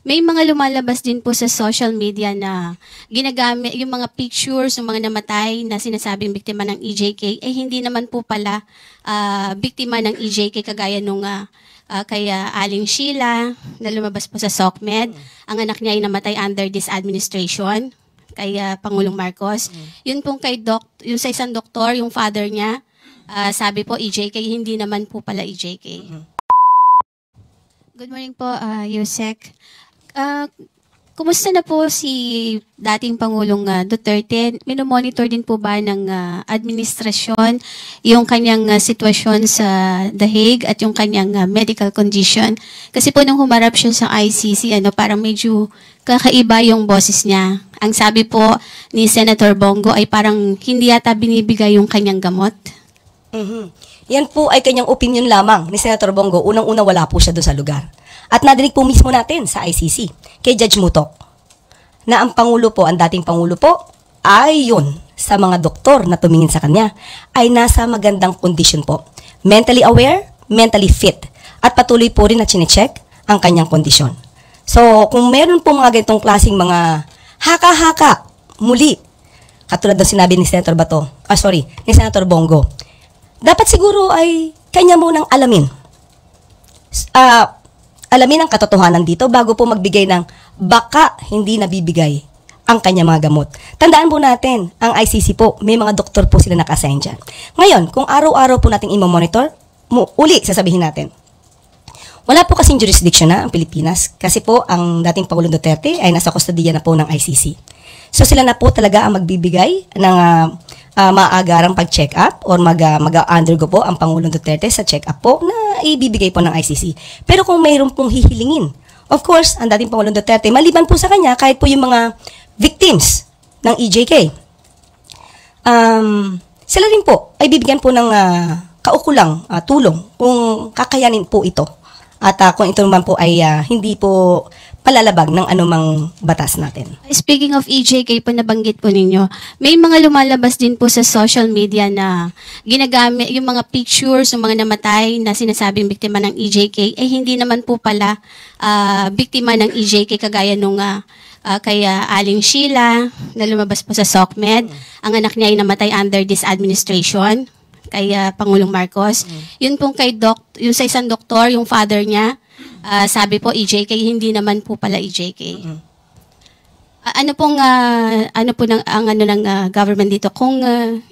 May mga lumalabas din po sa social media na ginagamit yung mga pictures ng mga namatay na sinasabing biktima ng EJK, hindi naman po pala biktima ng EJK kagaya nung kay Aling Sheila na lumabas po sa SOCMED. Ang anak niya ay namatay under this administration kay Pangulong Marcos. Yun pong yung sa isang doktor, yung father niya, sabi po EJK, hindi naman po pala EJK. Good morning po, Yusek. Kumusta na po si dating Pangulong Duterte? Minomonitor din po ba ng administrasyon yung kanyang sitwasyon sa The Hague at yung kanyang medical condition? Kasi po nung humarap siya sa ICC, parang medyo kakaiba yung boses niya. Ang sabi po ni Senator Bongo ay parang hindi yata binibigay yung kanyang gamot. Yan po ay kanyang opinion lamang ni Senator Bongo. Unang-una wala po siya doon sa lugar. At nadinig po mismo natin sa ICC, kay Judge Mutok, na ang Pangulo po, ang dating Pangulo po, ayon sa mga doktor na tumingin sa kanya, ay nasa magandang kondisyon po. Mentally aware, mentally fit, at patuloy po rin na chinecheck ang kanyang kondisyon. So, kung meron po mga ganitong klaseng mga haka-haka, muli, katulad ng sinabi ni Senator ni Senator Bongo, dapat siguro ay kanya munang alamin. Alamin ang katotohanan dito bago po magbigay ng baka hindi nabibigay ang kanya mga gamot. Tandaan po natin, ang ICC po, may mga doktor po sila naka-assign dyan. Ngayon, kung araw-araw po natin i-monitor, uli sasabihin natin, wala po kasing jurisdiction na ang Pilipinas kasi po ang dating Pangulong Duterte ay nasa kustodiya na po ng ICC. So sila na po talaga ang magbibigay ng maagarang pag-check up or mag-undergo po ang Pangulong Duterte sa check up po na ibibigay po ng ICC. Pero kung mayroon pong hihilingin, of course, ang dating Pangulong Duterte, maliban po sa kanya, kahit po yung mga victims ng EJK, sila rin po ay bibigyan po ng kaukulang tulong kung kakayanin po ito. At kung ito naman po ay hindi po palalabag ng anumang batas natin. Speaking of EJK po, nabanggit po ninyo, may mga lumalabas din po sa social media na ginagamit yung mga pictures ng mga namatay na sinasabing biktima ng EJK, hindi naman po pala biktima ng EJK kagaya nung kay Aling Sheila na lumabas po sa SOCMED. Ang anak niya ay namatay under this administration kay Pangulong Marcos. Yun pong yung sa isang doktor, yung father niya, sabi po EJK, hindi naman po pala EJK. Ano po ng government dito kung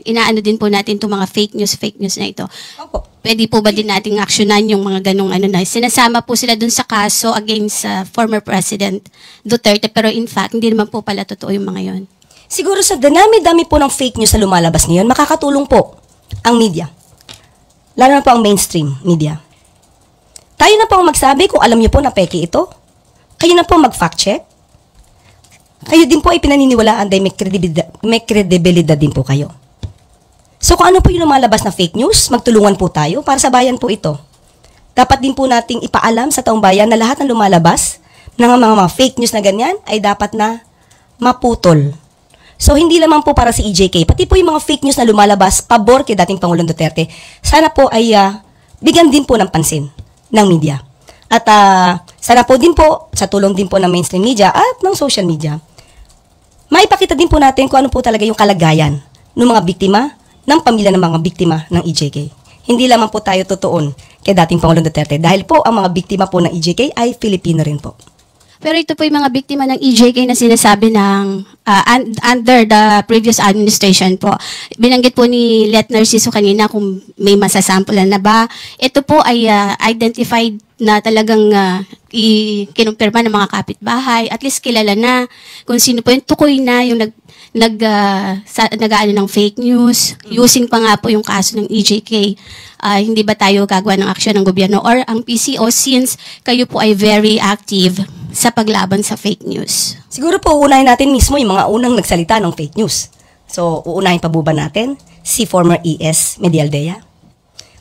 inaano din po natin itong mga fake news na ito? Opo. Pwede po ba din nating aksyonan yung mga ganong na sinasama po sila dun sa kaso against former President Duterte, pero in fact hindi naman po pala totoo yung mga yon. Siguro sa dami-dami po ng fake news na lumalabas ngayon, makakatulong po ang media. Lalo na po ang mainstream media. Tayo na po ang magsabi kung alam niyo po na peke ito. Kayo na po mag-fact check. Kayo din po ay pinaniniwalaan dahil may kredibilidad din po kayo. So kung ano po yung lumalabas na fake news, magtulungan po tayo para sa bayan po ito. Dapat din po nating ipaalam sa taong bayan na lahat ng lumalabas ng mga fake news na ganyan ay dapat na maputol. So hindi lamang po para sa EJK, pati po yung mga fake news na lumalabas pabor kay dating Pangulong Duterte, sana po ay bigyan din po ng pansin ng media. At sana po din po, sa tulong din po ng mainstream media at ng social media, maipakita din po natin kung ano po talaga yung kalagayan ng mga biktima, ng pamilya ng mga biktima ng EJK. Hindi lamang po tayo tutuon kay dating Pangulong Duterte dahil po ang mga biktima po ng EJK ay Filipino rin po. Pero ito po yung mga biktima ng EJK na sinasabi ng under the previous administration po. Binanggit po ni Let Narciso kanina kung may masasampulan na ba. Ito po ay identified na talagang kinumpirma ng mga kapitbahay. At least kilala na kung sino po yung tukoy na yung nag-aano ng fake news. Using pa nga po yung kaso ng EJK. Hindi ba tayo gagawa ng aksyon ng gobyerno or ang PCO since kayo po ay very active sa paglaban sa fake news? Siguro po uunahin natin mismo yung mga unang nagsalita ng fake news. So uunahin pa ba natin si former ES Medialdea?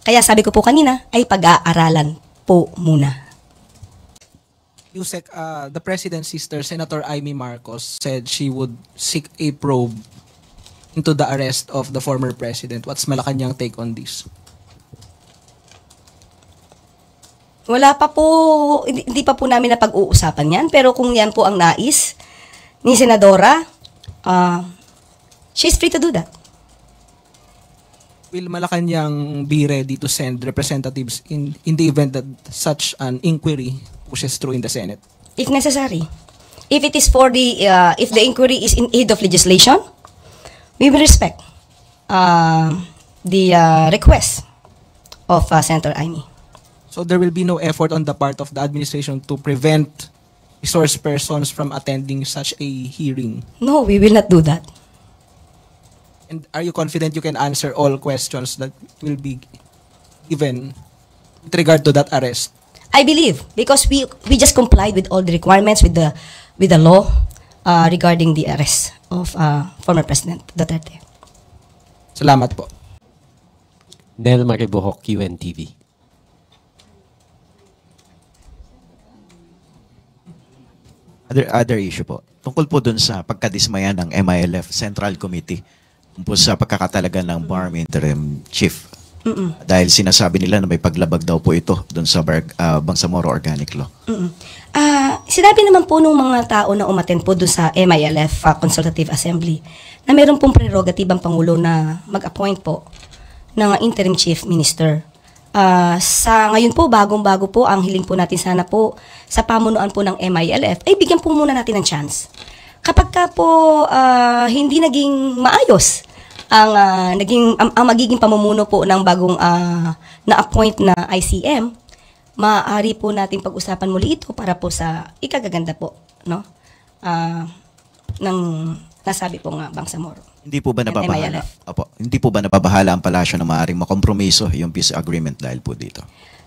Kaya sabi ko po kanina ay pag-aaralan po muna. Yusek, the President's sister, Senator Amy Marcos, said she would seek a probe into the arrest of the former president. What's Malacanang take on this? Wala pa po, hindi pa po namin napag-uusapan yan. Pero kung yan po ang nais ni Senadora, she's free to do that. Will Malacanang be ready to send representatives in the event that such an inquiry pushes through in the Senate? If necessary. If it is for the, if the inquiry is in aid of legislation, we will respect the request of Senator Amy. So there will be no effort on the part of the administration to prevent resource persons from attending such a hearing? No, we will not do that. And are you confident you can answer all questions that will be given with regard to that arrest? I believe because we just complied with all the requirements with the law regarding the arrest of former President Duterte. Salamat po. Nel Maribohok, UNTV. Other issue po. Tungkol po dun sa pagkadismaya ng MILF Central Committee po sa pagkakatalaga ng BARM Interim Chief. Dahil sinasabi nila na may paglabag daw po ito dun sa Bangsamoro Organic Law. Sinabi naman po nung mga tao na umattend po dun sa MILF Consultative Assembly na meron pong prerogative ang Pangulo na mag-appoint po ng Interim Chief Minister. Sa ngayon po, bagong-bago po, ang hiling po natin sana po sa pamunuan po ng MILF, ay bigyan po muna natin ng chance. Kapag ka po hindi naging maayos ang magiging pamumuno po ng bagong na-appoint na ICM, maaari po natin pag-usapan muli ito para po sa ikagaganda po, no? Ng nasabi po nga Bangsamoro. Hindi po ba And napabahala? MILF. Opo. Hindi po ba napabahala ang palasyo na maaaring makompromiso yung peace agreement dahil po dito?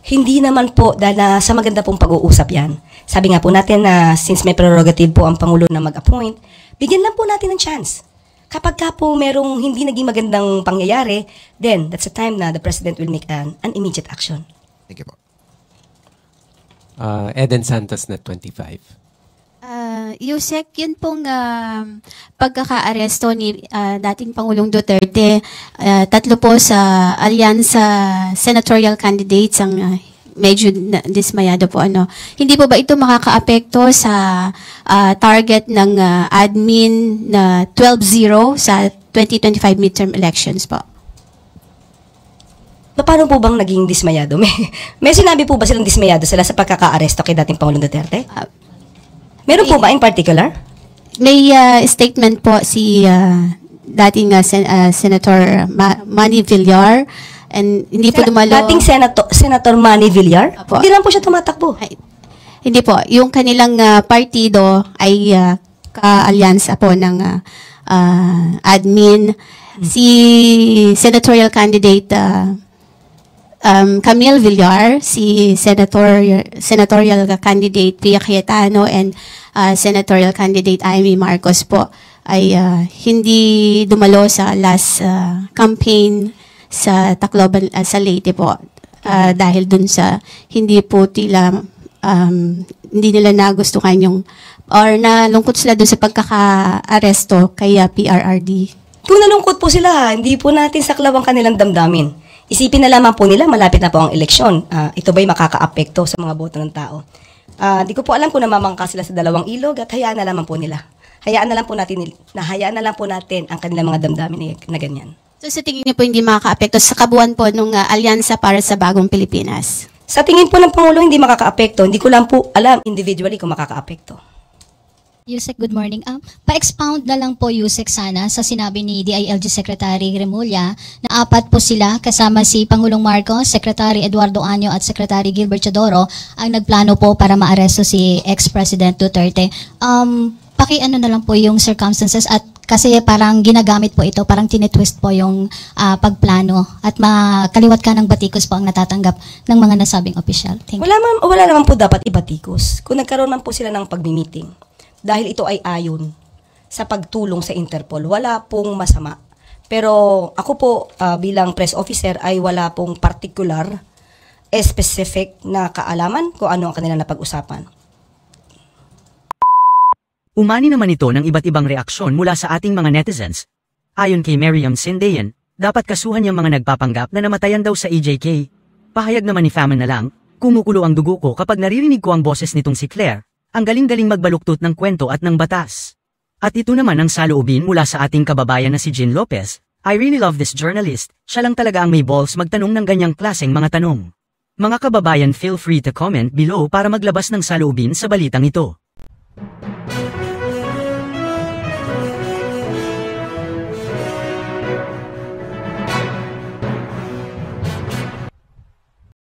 Hindi naman po dahil sa maganda pong pag-uusap yan. Sabi nga po natin na since may prerogative po ang Pangulo na mag-appoint, bigyan lang po natin ng chance. Kapag ka po merong hindi naging magandang pangyayari, then that's the time na the President will make an immediate action. Thank you po. Eden Santos, Net 25. Yusek, yun pong pagkaka-aresto ni dating Pangulong Duterte, tatlo po sa alyansa senatorial candidates ang medyo dismayado po. Hindi po ba ito makakaapekto sa target ng admin na 12-0 sa 2025 midterm elections po? Paano po bang naging dismayado? May sinabi po ba silang dismayado sila sa pagkaka-aresto kay dating Pangulong Duterte? Meron po ba in particular? May statement po si dating Senator Manny Villar, and hindi po dumalo. Dating Senator Manny Villar? Apo. Hindi naman po siya tumatakbo. Ay, hindi po. Yung kanilang partido ay ka-alyansa po ng admin. Si senatorial candidate Camille Villar, si senatorial candidate Pia Cayetano, and senatorial candidate Amy Marcos po ay hindi dumalo sa last campaign sa Tacloban, sa Leyte po, dahil dun sa hindi po hindi nila nagustuhan yung or nalungkot sila dun sa pagkaka-aresto kay PRRD. Kung nalungkot po sila, hindi po natin saklaw ang kanilang damdamin. Isipin na lamang po nila, malapit na po ang eleksyon. Ito ba'y makakaapekto sa mga boto ng tao? Di ko po alam kung namamangka sila sa dalawang ilog at hayaan na lamang po nila. Hayaan na lang po natin ang kanilang mga damdamin na ganyan. So sa tingin niyo po hindi makakaapekto sa kabuuan po ng alyansa para sa bagong Pilipinas? Sa tingin po ng Pangulo, hindi makakaapekto. Hindi ko lang po alam individually kung makakaapekto. Yusek, good morning. Pa-expound na lang po, Yusek, sana sa sinabi ni DILG Secretary Remulla na apat po sila kasama si Pangulong Marcos, Secretary Eduardo Año at Secretary Gilbert Chodoro ang nagplano po para maaresto si ex-President Duterte. Paki-ano na lang po yung circumstances at kasi parang ginagamit po ito, parang tinitwist po yung pagplano at makaliwat ka ng batikos po ang natatanggap ng mga nasabing opisyal. Thank you. Wala naman po dapat ibatikos. Kung nagkaroon man po sila ng pagmi-meeting, dahil ito ay ayon sa pagtulong sa Interpol, wala pong masama. Pero ako po bilang press officer ay wala pong particular, specific na kaalaman kung ano ang kanilang napag-usapan. Umani naman ito ng iba't ibang reaksyon mula sa ating mga netizens. Ayon kay Miriam Sindayan, dapat kasuhan yung mga nagpapanggap na namatayan daw sa EJK. Pahayag naman ni Faman na lang, Kumukulo ang dugo ko kapag naririnig ko ang boses nitong si Claire, ang galing-galing magbaluktot ng kwento at ng batas. At ito naman ang saloobin mula sa ating kababayan na si Jean Lopez. I really love this journalist, siya lang talaga ang may balls magtanong ng ganyang klaseng mga tanong. Mga kababayan, feel free to comment below para maglabas ng saloobin sa balitang ito.